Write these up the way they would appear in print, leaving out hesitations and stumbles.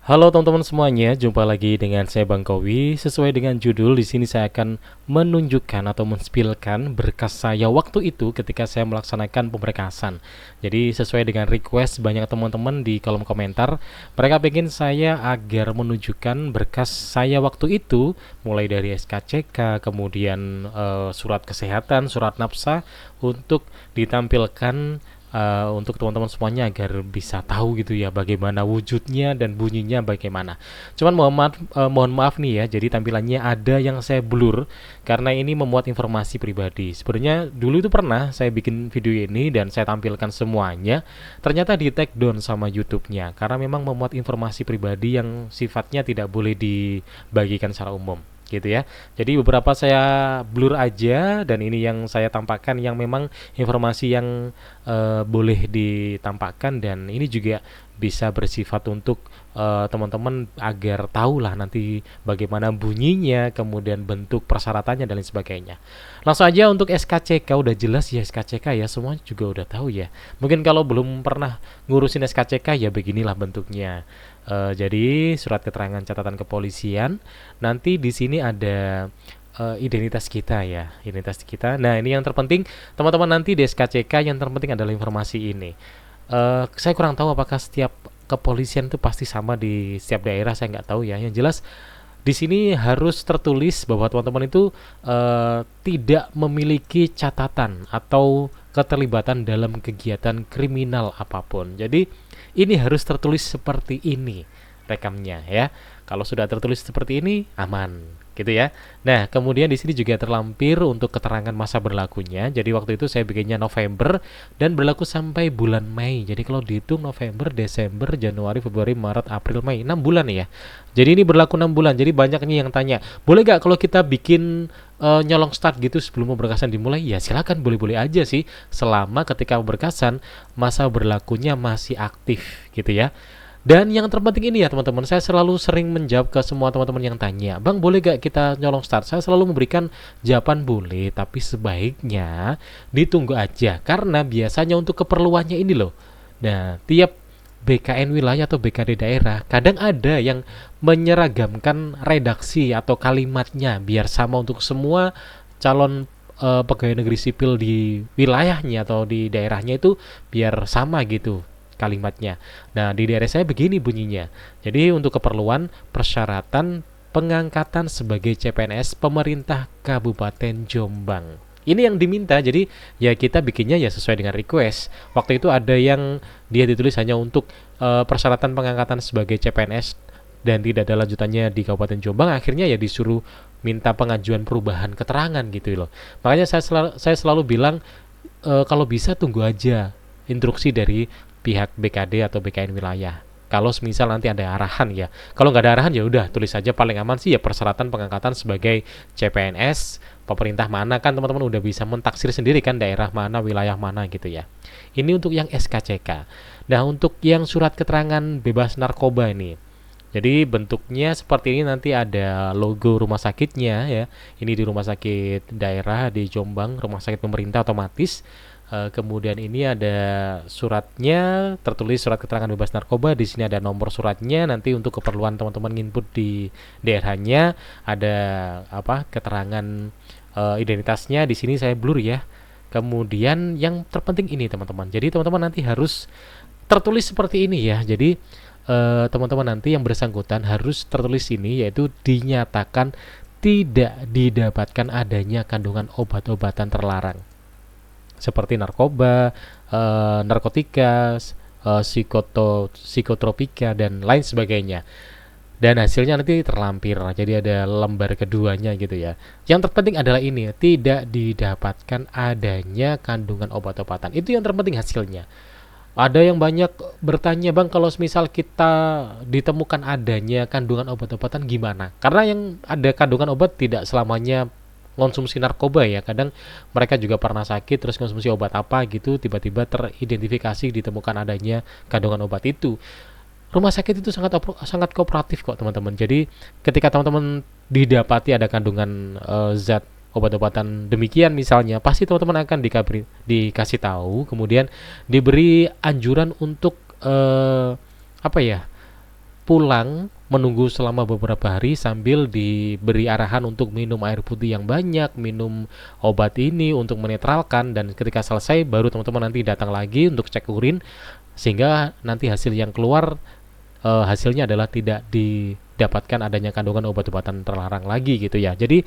Halo teman-teman semuanya, jumpa lagi dengan saya Bang Kowi. Sesuai dengan judul, di sini saya akan menunjukkan atau menspilkan berkas saya waktu itu ketika saya melaksanakan pemberkasan. Jadi sesuai dengan request banyak teman-teman di kolom komentar, mereka ingin saya agar menunjukkan berkas saya waktu itu, mulai dari SKCK, kemudian surat kesehatan, surat nafsa, untuk ditampilkan untuk teman-teman semuanya agar bisa tahu gitu ya bagaimana wujudnya dan bunyinya bagaimana. Cuman mohon maaf nih ya, jadi tampilannya ada yang saya blur karena ini memuat informasi pribadi. Sebenarnya dulu itu pernah saya bikin video ini dan saya tampilkan semuanya, ternyata di take down sama YouTube-nya karena memang memuat informasi pribadi yang sifatnya tidak boleh dibagikan secara umum gitu ya. Jadi beberapa saya blur aja dan ini yang saya tampakkan yang memang informasi yang boleh ditampakkan, dan ini juga bisa bersifat untuk teman-teman agar tahulah nanti bagaimana bunyinya, kemudian bentuk persyaratannya dan lain sebagainya. Langsung aja untuk SKCK, udah jelas ya SKCK ya, semua juga udah tahu ya. Mungkin kalau belum pernah ngurusin SKCK ya beginilah bentuknya. Jadi surat keterangan catatan kepolisian. Nanti di sini ada identitas kita ya, identitas kita. Nah ini yang terpenting teman-teman, nanti di SKCK yang terpenting adalah informasi ini. Saya kurang tahu apakah setiap kepolisian itu pasti sama di setiap daerah, saya nggak tahu ya. Yang jelas di sini harus tertulis bahwa teman-teman itu tidak memiliki catatan atau keterlibatan dalam kegiatan kriminal apapun. Jadi ini harus tertulis seperti ini rekamnya ya. Kalau sudah tertulis seperti ini aman gitu ya. Nah, kemudian di sini juga terlampir untuk keterangan masa berlakunya. Jadi waktu itu saya bikinnya November dan berlaku sampai bulan Mei. Jadi kalau dihitung November, Desember, Januari, Februari, Maret, April, Mei, 6 bulan ya. Jadi ini berlaku 6 bulan. Jadi banyak nih yang tanya, boleh gak kalau kita bikin nyolong start gitu sebelum pemberkasan dimulai? Ya silakan, boleh-boleh aja sih, selama ketika pemberkasan masa berlakunya masih aktif gitu ya. Dan yang terpenting ini ya teman-teman, saya selalu sering menjawab ke semua teman-teman yang tanya, Bang boleh gak kita nyolong start? Saya selalu memberikan jawaban boleh, tapi sebaiknya ditunggu aja, karena biasanya untuk keperluannya ini loh. Nah, tiap BKN wilayah atau BKD daerah kadang ada yang menyeragamkan redaksi atau kalimatnya biar sama untuk semua calon pegawai negeri sipil di wilayahnya atau di daerahnya, itu biar sama gitu kalimatnya. Nah, di daerah saya begini bunyinya. Jadi untuk keperluan persyaratan pengangkatan sebagai CPNS pemerintah Kabupaten Jombang. Ini yang diminta, jadi ya kita bikinnya ya sesuai dengan request. Waktu itu ada yang dia ditulis hanya untuk persyaratan pengangkatan sebagai CPNS dan tidak ada lanjutannya di Kabupaten Jombang, akhirnya ya disuruh minta pengajuan perubahan keterangan gitu loh. Makanya saya selalu bilang kalau bisa tunggu aja instruksi dari pihak BKD atau BKN wilayah. Kalau semisal nanti ada arahan ya. Kalau nggak ada arahan ya udah tulis saja, paling aman sih ya persyaratan pengangkatan sebagai CPNS pemerintah mana, kan teman-teman udah bisa mentaksir sendiri kan daerah mana, wilayah mana gitu ya. Ini untuk yang SKCK. Nah, untuk yang surat keterangan bebas narkoba ini, jadi bentuknya seperti ini, nanti ada logo rumah sakitnya ya. Ini di rumah sakit daerah di Jombang, rumah sakit pemerintah otomatis. Kemudian ini ada suratnya, tertulis surat keterangan bebas narkoba. Di sini ada nomor suratnya. Nanti untuk keperluan teman-teman input di daerahnya ada apa keterangan identitasnya. Di sini saya blur ya. Kemudian yang terpenting ini teman-teman. Jadi teman-teman nanti harus tertulis seperti ini ya. Jadi teman-teman nanti yang bersangkutan harus tertulis ini, yaitu dinyatakan tidak didapatkan adanya kandungan obat-obatan terlarang seperti narkoba, narkotika, psikotropika dan lain sebagainya. Dan hasilnya nanti terlampir. Jadi ada lembar keduanya gitu ya. Yang terpenting adalah ini, tidak didapatkan adanya kandungan obat-obatan. Itu yang terpenting hasilnya. Ada yang banyak bertanya, Bang, kalau misal kita ditemukan adanya kandungan obat-obatan gimana? Karena yang ada kandungan obat tidak selamanya konsumsi narkoba ya. Kadang mereka juga pernah sakit terus konsumsi obat apa gitu, tiba-tiba teridentifikasi ditemukan adanya kandungan obat itu. Rumah sakit itu sangat kooperatif kok teman-teman. Jadi ketika teman-teman didapati ada kandungan zat obat-obatan demikian misalnya, pasti teman-teman akan dikasih tahu, kemudian diberi anjuran untuk apa ya, pulang menunggu selama beberapa hari sambil diberi arahan untuk minum air putih yang banyak, minum obat ini untuk menetralkan, dan ketika selesai baru teman-teman nanti datang lagi untuk cek urin, sehingga nanti hasil yang keluar hasilnya adalah tidak didapatkan adanya kandungan obat-obatan terlarang lagi gitu ya. Jadi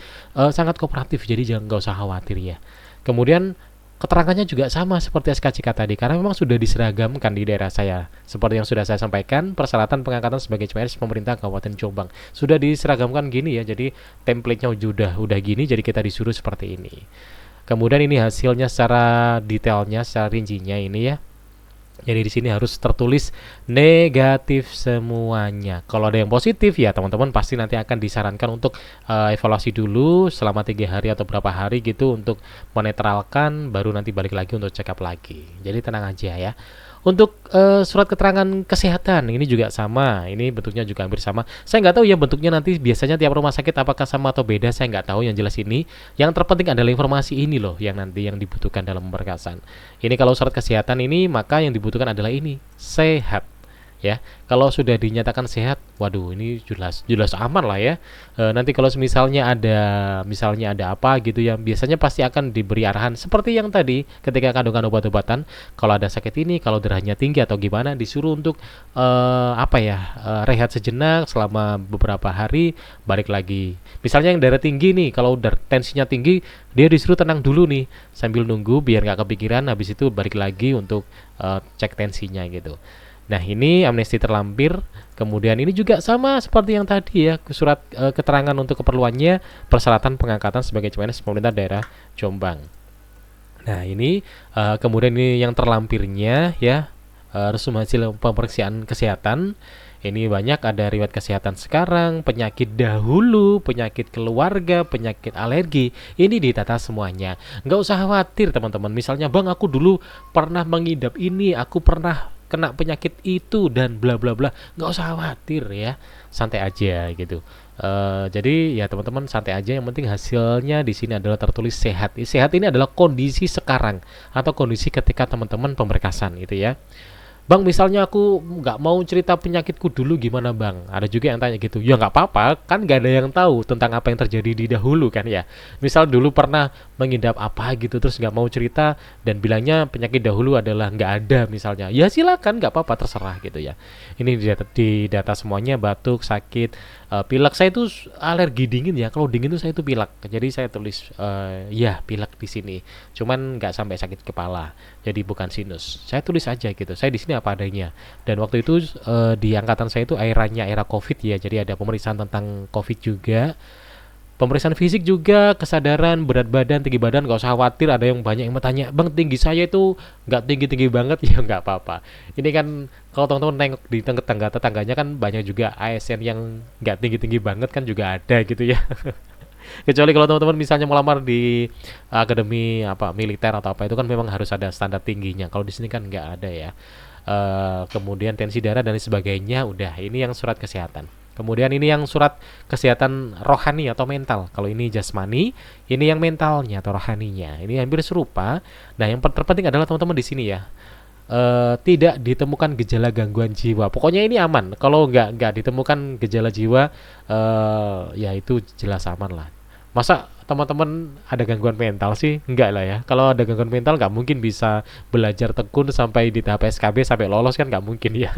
sangat kooperatif, jadi jangan, nggak usah khawatir ya. Kemudian keterangannya juga sama seperti SKCK tadi, karena memang sudah diseragamkan di daerah saya. Seperti yang sudah saya sampaikan, persyaratan pengangkatan sebagai CPNS pemerintah Kabupaten Jombang sudah diseragamkan gini ya. Jadi template-nya udah gini, jadi kita disuruh seperti ini. Kemudian ini hasilnya secara detailnya, secara rincinya ini ya. Jadi di sini harus tertulis negatif semuanya. Kalau ada yang positif ya teman-teman pasti nanti akan disarankan untuk evaluasi dulu selama 3 hari atau berapa hari gitu untuk menetralkan, baru nanti balik lagi untuk check up lagi. Jadi tenang aja ya. Untuk surat keterangan kesehatan ini juga sama, ini bentuknya juga hampir sama. Saya nggak tahu ya bentuknya nanti biasanya tiap rumah sakit apakah sama atau beda, saya nggak tahu. Yang jelas ini, yang terpenting adalah informasi ini loh yang nanti yang dibutuhkan dalam pemberkasan. Ini kalau surat kesehatan ini, maka yang dibutuhkan adalah ini, sehat. Ya, kalau sudah dinyatakan sehat, waduh ini jelas aman lah ya. Nanti kalau misalnya ada apa gitu ya, biasanya pasti akan diberi arahan seperti yang tadi ketika kandungan obat-obatan. Kalau ada sakit ini, kalau darahnya tinggi atau gimana, disuruh untuk rehat sejenak selama beberapa hari, balik lagi. Misalnya yang darah tinggi nih, kalau tensinya tinggi, dia disuruh tenang dulu nih sambil nunggu biar nggak kepikiran, habis itu balik lagi untuk cek tensinya gitu. Nah ini amnesti terlampir. Kemudian ini juga sama seperti yang tadi ya, surat keterangan untuk keperluannya persyaratan pengangkatan sebagai CPNS pemerintah daerah Jombang. Nah ini kemudian ini yang terlampirnya ya, resum hasil pemeriksaan kesehatan. Ini banyak, ada riwayat kesehatan sekarang, penyakit dahulu, penyakit keluarga, penyakit alergi. Ini ditata semuanya. Nggak usah khawatir teman-teman. Misalnya bang aku dulu pernah mengidap ini, aku pernah kena penyakit itu dan bla bla bla, nggak usah khawatir ya, santai aja gitu. Jadi ya teman-teman santai aja, yang penting hasilnya di sini adalah tertulis sehat. Sehat ini adalah kondisi sekarang atau kondisi ketika teman-teman pemberkasan gitu ya. Bang misalnya aku nggak mau cerita penyakitku dulu, gimana bang? Ada juga yang tanya gitu. Ya nggak apa-apa, kan nggak ada yang tahu tentang apa yang terjadi di dahulu kan ya. Misal dulu pernah mengidap apa gitu terus nggak mau cerita dan bilangnya penyakit dahulu adalah nggak ada misalnya, ya silakan, nggak apa-apa, terserah gitu ya. Ini di data semuanya, batuk, sakit, pilek. Saya itu alergi dingin ya, kalau dingin itu saya itu pilek, jadi saya tulis ya pilek di sini, cuman nggak sampai sakit kepala, jadi bukan sinus. Saya tulis aja gitu, saya di sini apa adanya. Dan waktu itu di angkatan saya itu era COVID ya, jadi ada pemeriksaan tentang COVID juga, pemeriksaan fisik juga, kesadaran, berat badan, tinggi badan. Gak usah khawatir, ada yang banyak yang bertanya, bang tinggi saya itu nggak tinggi-tinggi banget. Ya nggak apa-apa, ini kan kalau teman-teman nengok di tetangganya kan banyak juga ASN yang nggak tinggi-tinggi banget kan juga ada gitu ya. Kecuali kalau teman-teman misalnya melamar di akademi militer atau apa, itu kan memang harus ada standar tingginya. Kalau di sini kan nggak ada ya. Kemudian tensi darah dan sebagainya, udah ini yang surat kesehatan. Kemudian ini yang surat kesehatan rohani atau mental. Kalau ini jasmani, ini yang mentalnya atau rohaninya. Ini hampir serupa. Nah, yang terpenting adalah teman-teman di sini ya, tidak ditemukan gejala gangguan jiwa. Pokoknya ini aman. Kalau nggak ditemukan gejala jiwa, ya itu jelas aman lah. Masa teman-teman ada gangguan mental sih? Enggak lah ya. Kalau ada gangguan mental nggak mungkin bisa belajar tekun sampai di tahap SKB sampai lolos, kan nggak mungkin ya.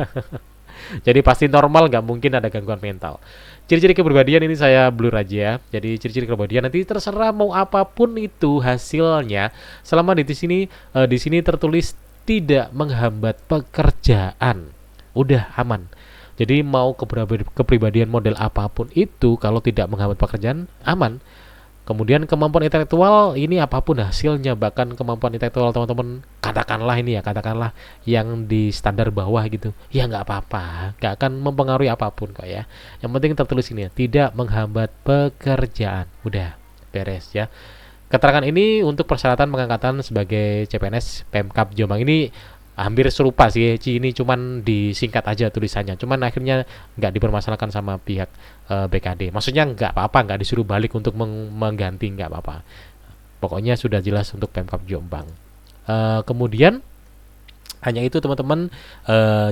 Jadi pasti normal, nggak mungkin ada gangguan mental. Ciri-ciri kepribadian ini saya blur aja. Jadi ciri-ciri kepribadian nanti terserah mau apapun itu hasilnya, selama di sini tertulis tidak menghambat pekerjaan, udah aman. Jadi mau kepribadian model apapun itu, kalau tidak menghambat pekerjaan, aman. Kemudian kemampuan intelektual ini apapun hasilnya, bahkan kemampuan intelektual teman-teman katakanlah yang di standar bawah gitu, ya nggak apa-apa, nggak akan mempengaruhi apapun kok ya. Yang penting tertulis ini ya, tidak menghambat pekerjaan, udah beres ya. Keterangan ini untuk persyaratan pengangkatan sebagai CPNS Pemkab Jombang ini hampir serupa sih, ini cuman disingkat aja tulisannya, cuman akhirnya nggak dipermasalahkan sama pihak BKD. Maksudnya nggak apa-apa, nggak disuruh balik untuk mengganti, nggak apa-apa. Pokoknya sudah jelas untuk Pemkab Jombang. Kemudian Hanya itu teman-teman.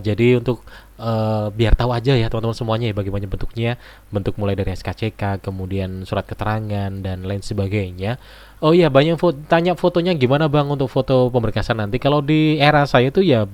Jadi untuk biar tahu aja ya teman-teman semuanya ya bagaimana bentuknya, bentuk mulai dari SKCK, kemudian surat keterangan dan lain sebagainya. Oh iya, banyak tanya fotonya gimana bang untuk foto pemberkasan nanti. Kalau di era saya tuh ya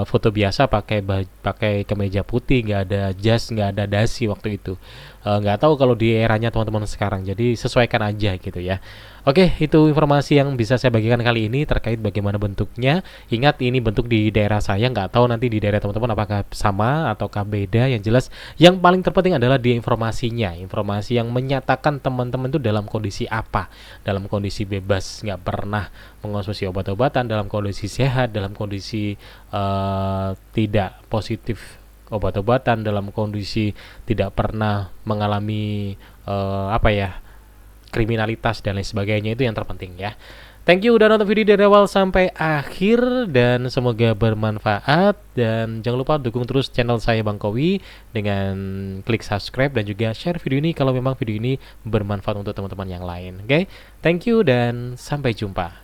foto biasa pakai pakai kemeja putih, nggak ada jas, nggak ada dasi waktu itu. Nggak tahu kalau di eranya teman-teman sekarang. Jadi sesuaikan aja gitu ya. Oke, itu informasi yang bisa saya bagikan kali ini terkait bagaimana bentuknya. Ingat ini bentuk di daerah saya, nggak tahu nanti di daerah teman-teman apakah sama ataukah beda. Yang jelas yang paling terpenting adalah di informasinya, informasi yang menyatakan teman-teman itu dalam kondisi apa, dalam kondisi bebas, nggak pernah mengonsumsi obat-obatan, dalam kondisi sehat, dalam kondisi tidak positif obat-obatan, dalam kondisi tidak pernah mengalami apa ya, kriminalitas dan lain sebagainya. Itu yang terpenting ya. Thank you udah nonton video dari awal sampai akhir dan semoga bermanfaat, dan jangan lupa dukung terus channel saya Bang Kowi dengan klik subscribe dan juga share video ini kalau memang video ini bermanfaat untuk teman-teman yang lain. Oke, thank you dan sampai jumpa.